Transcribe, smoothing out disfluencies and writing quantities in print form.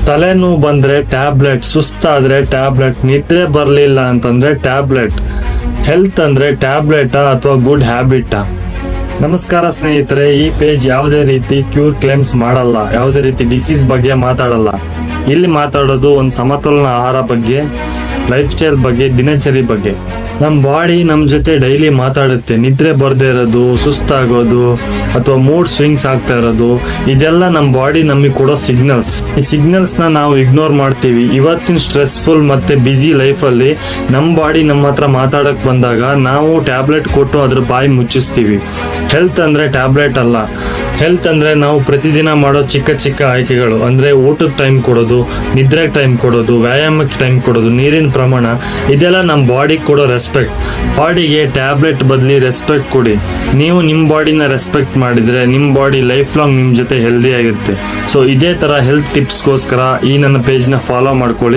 ತಲೆನೋವು ಬಂದ್ರೆ tablet, ಸುಸ್ತಾದ್ರೆ tablet, ನಿದ್ರೆ ಬರಲಿಲ್ಲ ಅಂತಂದ್ರೆ ಟ್ಯಾಬ್ಲೆಟ್. ಹೆಲ್ತ್ ಅಂದ್ರೆ ಟ್ಯಾಬ್ಲೆಟಾ ಅಥವಾ ಗುಡ್ ಹ್ಯಾಬಿಟಾ? ನಮಸ್ಕಾರ ಸ್ನೇಹಿತರೆ, ಈ ಪೇಜ್ ಯಾವುದೇ ರೀತಿ ಕ್ಯೂರ್ ಕ್ಲೇಮ್ಸ್ ಮಾಡಲ್ಲ, ಯಾವುದೇ ರೀತಿ ಡಿಸೀಸ್ ಬಗ್ಗೆ ಮಾತಾಡಲ್ಲ. ಇಲ್ಲಿ ಮಾತಾಡೋದು ಒಂದು ಸಮತೋಲನ ಆಹಾರ ಬಗ್ಗೆ, ಲೈಫ್ ಸ್ಟೈಲ್ ಬಗ್ಗೆ, ದಿನಚರಿ ಬಗ್ಗೆ. ನಮ್ಮ ಬಾಡಿ ನಮ್ಮ ಜೊತೆ ಡೈಲಿ ಮಾತಾಡುತ್ತೆ. ನಿದ್ರೆ ಬರದೇ ಇರೋದು, ಸುಸ್ತಾಗೋದು ಅಥವಾ ಮೂಡ್ ಸ್ವಿಂಗ್ಸ್ ಆಗ್ತಾ ಇರೋದು, ಇದೆಲ್ಲ ನಮ್ಮ ಬಾಡಿ ನಮಗೆ ಕೊಡೋ ಸಿಗ್ನಲ್ಸ್. ಈ ಸಿಗ್ನಲ್ಸ್ನ ನಾವು ಇಗ್ನೋರ್ ಮಾಡ್ತೀವಿ. ಇವತ್ತಿನ ಸ್ಟ್ರೆಸ್ಫುಲ್ ಮತ್ತೆ ಬ್ಯುಸಿ ಲೈಫಲ್ಲಿ ನಮ್ಮ ಬಾಡಿ ನಮ್ಮ ಹತ್ರ ಮಾತಾಡಕ್ ಬಂದಾಗ ನಾವು ಟ್ಯಾಬ್ಲೆಟ್ ಕೊಟ್ಟು ಅದ್ರ ಬಾಯಿ ಮುಚ್ಚಿಸ್ತೀವಿ. ಹೆಲ್ತ್ ಅಂದ್ರೆ ಟ್ಯಾಬ್ಲೆಟ್ ಅಲ್ಲ. ಹೆಲ್ತ್ ಅಂದ್ರೆ ನಾವು ಪ್ರತಿದಿನ ಮಾಡೋ ಚಿಕ್ಕ ಚಿಕ್ಕ ಆಯ್ಕೆಗಳು. ಅಂದ್ರೆ ಊಟಕ್ಕೆ ಟೈಮ್ ಕೊಡೋದು, ನಿದ್ರೆಗೆ ಟೈಮ್ ಕೊಡೋದು, ವ್ಯಾಯಾಮಕ್ಕೆ ಟೈಮ್ ಕೊಡೋದು, ನೀರಿನ ಪ್ರಮಾಣ, ಇದೆಲ್ಲ ನಮ್ಮ ಬಾಡಿಗೆ ಕೊಡೋ ರೆಸ್ಪೆಕ್ಟ್. ಬಾಡಿಗೆ ಟ್ಯಾಬ್ಲೆಟ್ ಬದಲಿ ರೆಸ್ಪೆಕ್ಟ್ ಕೊಡಿ. ನೀವು ನಿಮ್ಮ ಬಾಡಿನ ರೆಸ್ಪೆಕ್ಟ್ ಮಾಡಿದ್ರೆ ನಿಮ್ಮ ಬಾಡಿ ಲೈಫ್ ಲಾಂಗ್ ನಿಮ್ಮ ಜೊತೆ ಹೆಲ್ದಿ ಆಗಿರುತ್ತೆ. ಸೊ ಇದೇ ತರ ಹೆಲ್ತ್ ಟಿಪ್ಸ್ಗೋಸ್ಕರ ಈ ನನ್ನ ಪೇಜ್ನ ಫಾಲೋ ಮಾಡ್ಕೊಳ್ಳಿ.